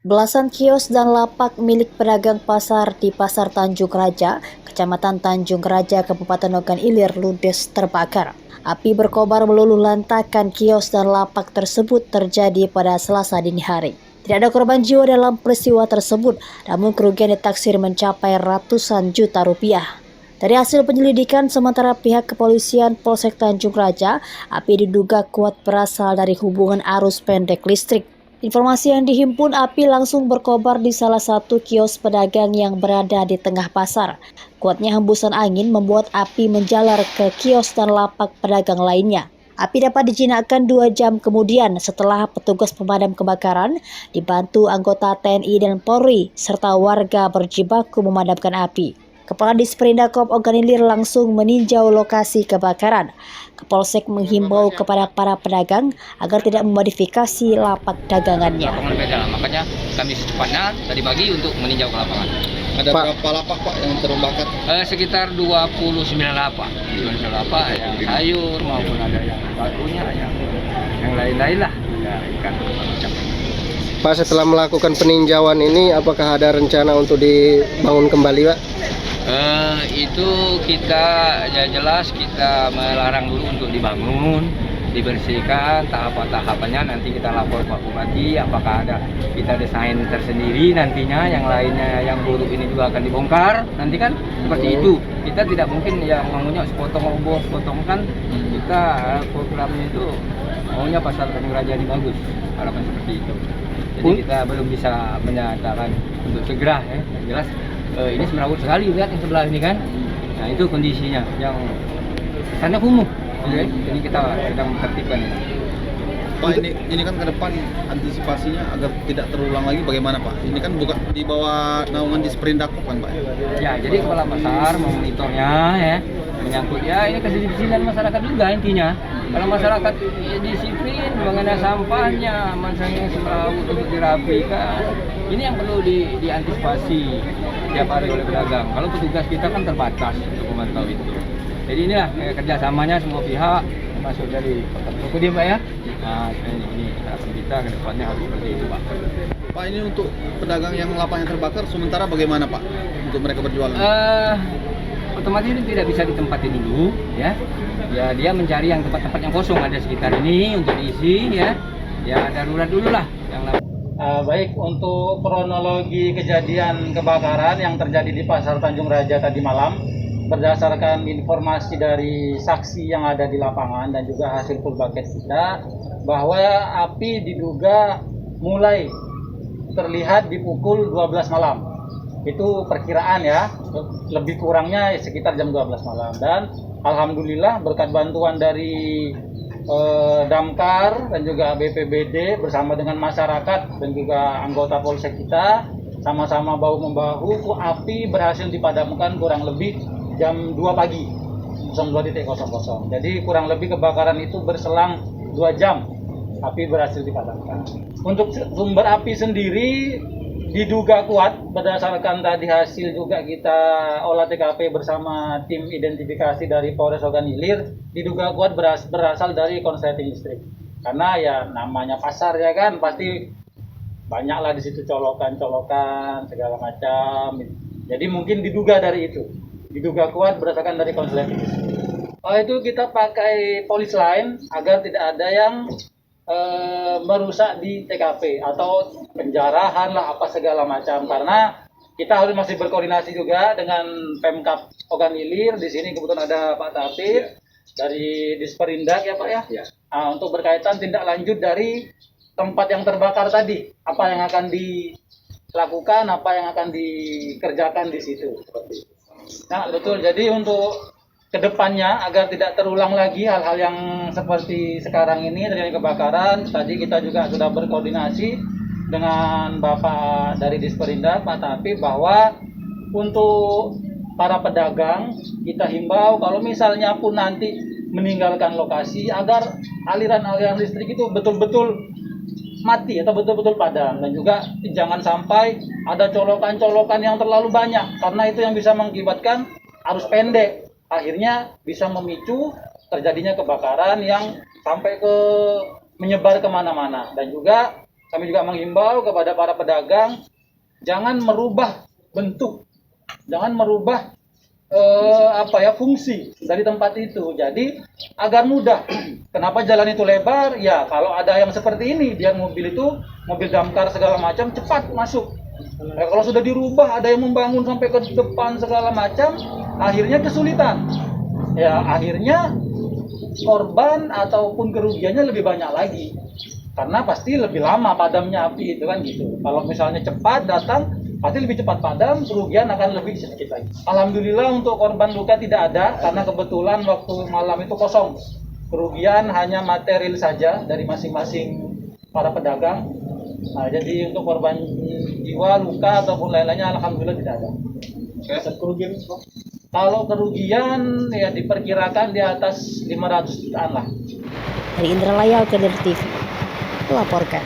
Belasan kios dan lapak milik pedagang pasar di Pasar Tanjung Raja, Kecamatan Tanjung Raja, Kabupaten Ogan Ilir, ludes terbakar. Api berkobar meluluh lantakan kios dan lapak tersebut terjadi pada Selasa dini hari. Tidak ada korban jiwa dalam peristiwa tersebut, namun kerugian ditaksir mencapai ratusan juta rupiah. Dari hasil penyelidikan sementara pihak kepolisian Polsek Tanjung Raja, api diduga kuat berasal dari hubungan arus pendek listrik. Informasi yang dihimpun, api langsung berkobar di salah satu kios pedagang yang berada di tengah pasar. Kuatnya hembusan angin membuat api menjalar ke kios dan lapak pedagang lainnya. Api dapat dijinakkan 2 jam kemudian setelah petugas pemadam kebakaran dibantu anggota TNI dan Polri serta warga berjibaku memadamkan api. Kepala Disperindak Ogan Ilir langsung meninjau lokasi kebakaran. Kapolsek menghimbau kepada para pedagang agar tidak memodifikasi lapak dagangannya. Lapangan beda, makanya kami secepatnya tadi pagi untuk meninjau ke lapangan. Ada berapa lapak Pak yang terbakar? Sekitar 29 lapak, 29 lapak yang sayur maupun ada yang batunya, yang lain-lain lah, ya ikan macam. Pak, setelah melakukan peninjauan ini, apakah ada rencana untuk dibangun kembali Pak? Itu kita ya jelas kita melarang dulu untuk dibangun, dibersihkan tahapan-tahapannya, nanti kita lapor Pak Bupati apakah ada kita desain tersendiri nantinya, yang lainnya yang buruk ini juga akan dibongkar nanti kan seperti itu. Kita tidak mungkin yang maunya sepotong roboh sepotong, kan kita programnya itu maunya Pasar Tanjung Raja ini bagus, harapan seperti itu. Jadi kita belum bisa menyatakan untuk segera ya, jelas ini semerawut sekali, lihat yang sebelah ini kan. Nah itu kondisinya yang kesannya kumuh. Jadi kita sedang tertibkan ini. Pak, ini kan ke depan antisipasinya agar tidak terulang lagi bagaimana Pak? Ini kan bukan di bawah naungan Disperindak kan Pak? Ya, jadi kepala pasar memonitornya ya, menyangkut ya ini kedisiplinan masyarakat juga intinya. Kalau masyarakat disiplin mengenai sampahnya, mansangnya semrawut untuk dirapikan, ini yang perlu diantisipasi tiap hari oleh pedagang. Kalau petugas kita kan terbatas untuk memantau itu. Jadi inilah kerjasamanya semua pihak, termasuk dari toko dia Pak ya. Nah ini harapan kita ke depannya harus seperti itu Pak. Pak, ini untuk pedagang yang lapaknya terbakar sementara bagaimana Pak untuk mereka berjualan? Otomatis ini tidak bisa ditempatin dulu ya. Ya dia mencari yang tempat-tempat yang kosong ada sekitar ini untuk diisi ya. Ya darurat dulu lah yang baik, untuk kronologi kejadian kebakaran yang terjadi di Pasar Tanjung Raja tadi malam, berdasarkan informasi dari saksi yang ada di lapangan dan juga hasil full bucket kita, bahwa api diduga mulai terlihat di pukul 12 malam. Itu perkiraan ya, lebih kurangnya sekitar jam 12 malam. Dan alhamdulillah berkat bantuan dari Damkar dan juga BPBD bersama dengan masyarakat dan juga anggota Polsek kita sama-sama bahu-membahu, api berhasil dipadamkan kurang lebih jam 2 pagi 02.00. Jadi kurang lebih kebakaran itu berselang 2 jam api berhasil dipadamkan. Untuk sumber api sendiri diduga kuat berdasarkan tadi hasil juga kita olah TKP bersama tim identifikasi dari Polres Ogan Ilir, diduga kuat berasal dari konsleting listrik. Karena ya namanya pasar ya kan, pasti banyaklah di situ colokan-colokan segala macam. Jadi mungkin diduga dari itu. Diduga kuat berdasarkan dari konsleting listrik. Itu kita pakai polis line agar tidak ada yang merusak di TKP atau penjarahan lah apa segala macam, karena kita harus masih berkoordinasi juga dengan Pemkab Ogan Ilir. Di sini kebetulan ada Pak Tapir dari Disperindak ya Pak ya. Nah, untuk berkaitan tindak lanjut dari tempat yang terbakar tadi, apa yang akan dilakukan, apa yang akan dikerjakan di situ seperti itu. Nah betul, jadi untuk kedepannya agar tidak terulang lagi hal-hal yang seperti sekarang ini terjadi kebakaran, tadi kita juga sudah berkoordinasi dengan Bapak dari Disperindak Pak Tapi, bahwa untuk para pedagang kita himbau kalau misalnya pun nanti meninggalkan lokasi agar aliran-aliran listrik itu betul-betul mati atau betul-betul padam, dan juga jangan sampai ada colokan-colokan yang terlalu banyak karena itu yang bisa mengakibatkan arus pendek. Akhirnya bisa memicu terjadinya kebakaran yang sampai menyebar kemana-mana. Dan juga Kami juga menghimbau kepada para pedagang jangan merubah bentuk, jangan merubah fungsi dari tempat itu. Jadi agar mudah. Kenapa jalan itu lebar? Ya kalau ada yang seperti ini, dia mobil damkar segala macam cepat masuk. Kalau sudah dirubah, ada yang membangun sampai ke depan segala macam, akhirnya kesulitan. Ya akhirnya korban ataupun kerugiannya lebih banyak lagi. Karena pasti lebih lama padamnya api itu kan gitu. Kalau misalnya cepat datang, pasti lebih cepat padam, kerugian akan lebih sedikit lagi. Alhamdulillah untuk korban luka tidak ada, karena kebetulan waktu malam itu kosong. Kerugian hanya material saja dari masing-masing para pedagang. Nah, jadi untuk korban jiwa, luka ataupun lain-lainnya alhamdulillah tidak ada. Kerugian? Kalau kerugian ya diperkirakan di atas 500 jutaan lah. Dari Indralaya, Alkedir TV melaporkan.